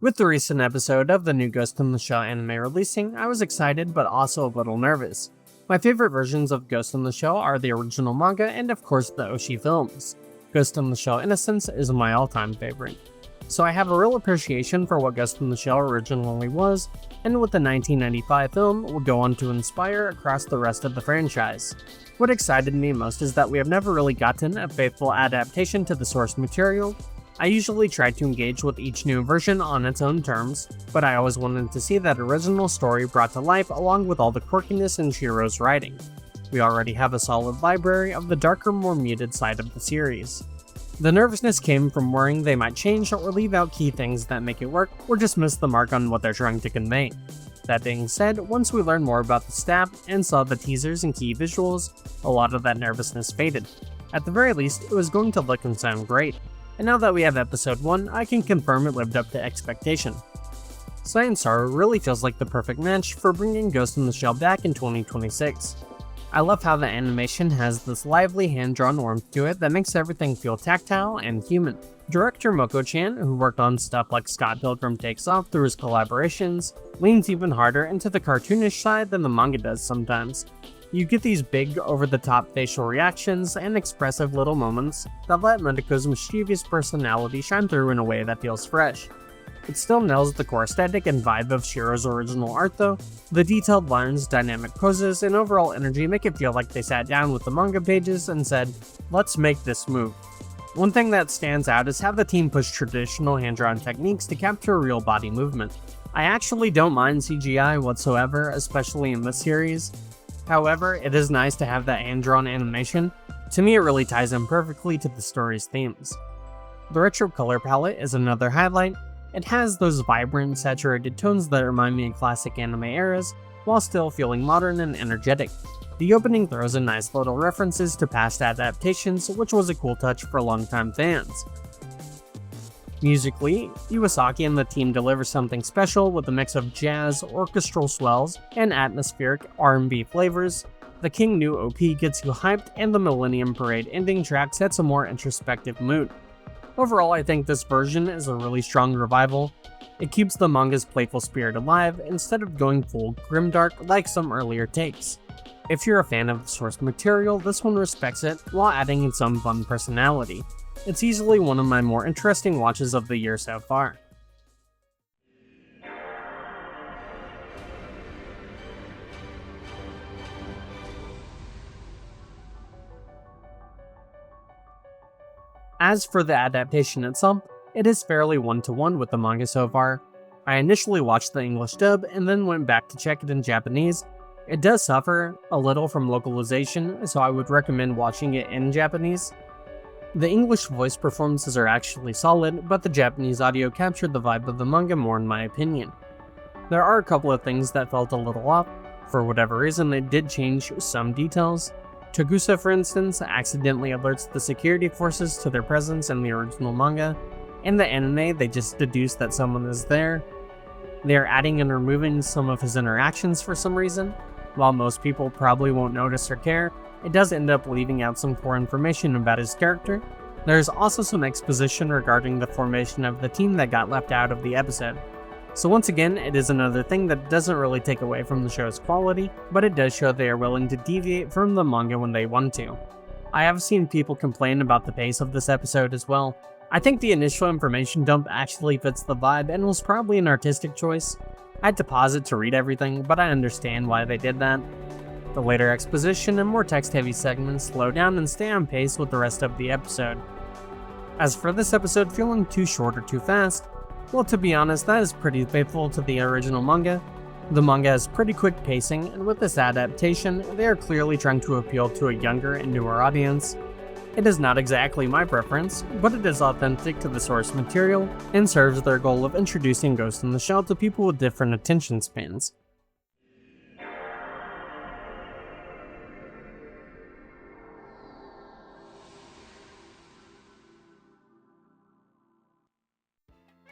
With the recent episode of the new Ghost in the Shell anime releasing, I was excited but also a little nervous. My favorite versions of Ghost in the Shell are the original manga and of course the Oshii films. Ghost in the Shell Innocence is my all-time favorite. So I have a real appreciation for what Ghost in the Shell originally was, and with the 1995 film will go on to inspire across the rest of the franchise. What excited me most is that we have never really gotten a faithful adaptation to the source material. I usually try to engage with each new version on its own terms, but I always wanted to see that original story brought to life along with all the quirkiness in Shiro's writing. We already have a solid library of the darker, more muted side of the series. The nervousness came from worrying they might change or leave out key things that make it work, or just miss the mark on what they're trying to convey. That being said, once we learned more about the staff and saw the teasers and key visuals, a lot of that nervousness faded. At the very least, it was going to look and sound great. And now that we have episode 1, I can confirm it lived up to expectation. Science Star really feels like the perfect match for bringing Ghost in the Shell back in 2026. I love how the animation has this lively hand-drawn warmth to it that makes everything feel tactile and human. Director Moko-chan, who worked on stuff like Scott Pilgrim Takes Off through his collaborations, leans even harder into the cartoonish side than the manga does sometimes. You get these big, over-the-top facial reactions and expressive little moments that let Motoko's mischievous personality shine through in a way that feels fresh. It still nails the core aesthetic and vibe of Shiro's original art though. The detailed lines, dynamic poses, and overall energy make it feel like they sat down with the manga pages and said, "Let's make this move." One thing that stands out is how the team pushed traditional hand-drawn techniques to capture real body movement. I actually don't mind CGI whatsoever, especially in this series. However, it is nice to have that hand-drawn animation. To me, it really ties in perfectly to the story's themes. The retro color palette is another highlight. It has those vibrant, saturated tones that remind me of classic anime eras, while still feeling modern and energetic. The opening throws in nice little references to past adaptations, which was a cool touch for longtime fans. Musically, Iwasaki and the team deliver something special with a mix of jazz, orchestral swells, and atmospheric R&B flavors. The King New OP gets you hyped, and the Millennium Parade ending track sets a more introspective mood. Overall, I think this version is a really strong revival. It keeps the manga's playful spirit alive instead of going full grimdark like some earlier takes. If you're a fan of the source material, this one respects it while adding its own fun personality. It's easily one of my more interesting watches of the year so far. As for the adaptation itself, it is fairly one-to-one with the manga so far. I initially watched the English dub and then went back to check it in Japanese. It does suffer a little from localization, so I would recommend watching it in Japanese. The English voice performances are actually solid, but the Japanese audio captured the vibe of the manga more in my opinion. There are a couple of things that felt a little off. For whatever reason, they did change some details. Togusa, for instance, accidentally alerts the security forces to their presence in the original manga. In the anime, they just deduce that someone is there. They are adding and removing some of his interactions for some reason. While most people probably won't notice or care, it does end up leaving out some core information about his character. There's also some exposition regarding the formation of the team that got left out of the episode. So once again, it is another thing that doesn't really take away from the show's quality, but it does show they are willing to deviate from the manga when they want to. I have seen people complain about the pace of this episode as well. I think the initial information dump actually fits the vibe and was probably an artistic choice. I had to pause it to read everything, but I understand why they did that. The later exposition and more text-heavy segments slow down and stay on pace with the rest of the episode. As for this episode feeling too short or too fast, well, to be honest, that is pretty faithful to the original manga. The manga has pretty quick pacing, and with this adaptation, they are clearly trying to appeal to a younger and newer audience. It is not exactly my preference, but it is authentic to the source material, and serves their goal of introducing Ghost in the Shell to people with different attention spans.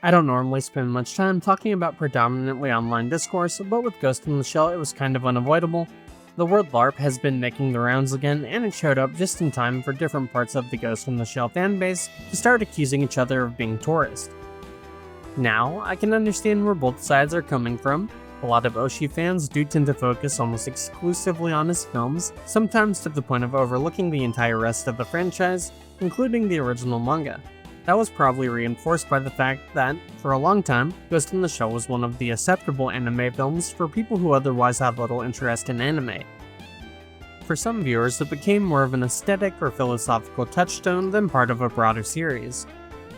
I don't normally spend much time talking about predominantly online discourse, but with Ghost in the Shell it was kind of unavoidable. The word LARP has been making the rounds again, and it showed up just in time for different parts of the Ghost in the Shell fanbase to start accusing each other of being tourists. Now, I can understand where both sides are coming from. A lot of Oshii fans do tend to focus almost exclusively on his films, sometimes to the point of overlooking the entire rest of the franchise, including the original manga. That was probably reinforced by the fact that, for a long time, Ghost in the Shell was one of the acceptable anime films for people who otherwise have little interest in anime. For some viewers, it became more of an aesthetic or philosophical touchstone than part of a broader series.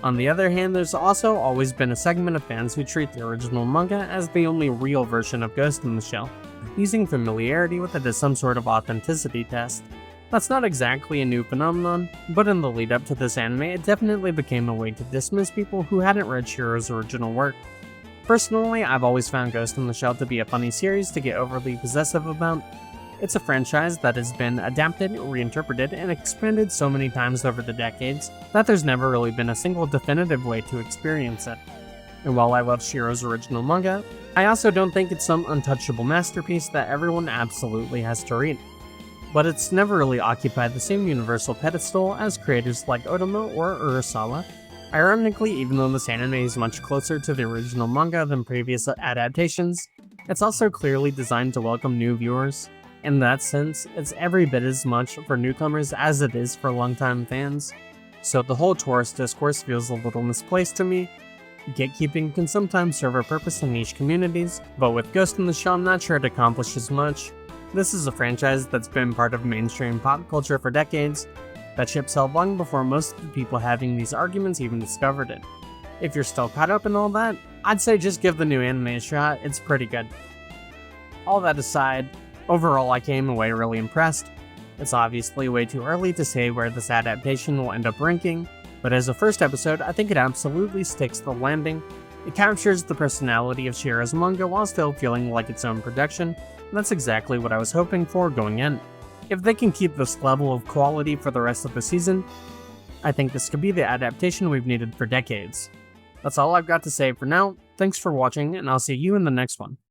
On the other hand, there's also always been a segment of fans who treat the original manga as the only real version of Ghost in the Shell, using familiarity with it as some sort of authenticity test. That's not exactly a new phenomenon, but in the lead up to this anime, it definitely became a way to dismiss people who hadn't read Shiro's original work. Personally, I've always found Ghost in the Shell to be a funny series to get overly possessive about. It's a franchise that has been adapted, reinterpreted, and expanded so many times over the decades that there's never really been a single definitive way to experience it. And while I love Shiro's original manga, I also don't think it's some untouchable masterpiece that everyone absolutely has to read. But it's never really occupied the same universal pedestal as creators like Otomo or Urasawa. Ironically, even though this anime is much closer to the original manga than previous adaptations, it's also clearly designed to welcome new viewers. In that sense, it's every bit as much for newcomers as it is for longtime fans. So the whole tourist discourse feels a little misplaced to me. Gatekeeping can sometimes serve a purpose in niche communities, but with Ghost in the Shell, I'm not sure it accomplishes much. This is a franchise that's been part of mainstream pop culture for decades. That ship sailed long before most of the people having these arguments even discovered it. If you're still caught up in all that, I'd say just give the new anime a shot, it's pretty good. All that aside, overall I came away really impressed. It's obviously way too early to say where this adaptation will end up ranking, but as a first episode, I think it absolutely sticks the landing. It captures the personality of Shiro's manga while still feeling like its own production, and that's exactly what I was hoping for going in. If they can keep this level of quality for the rest of the season, I think this could be the adaptation we've needed for decades. That's all I've got to say for now. Thanks for watching, and I'll see you in the next one.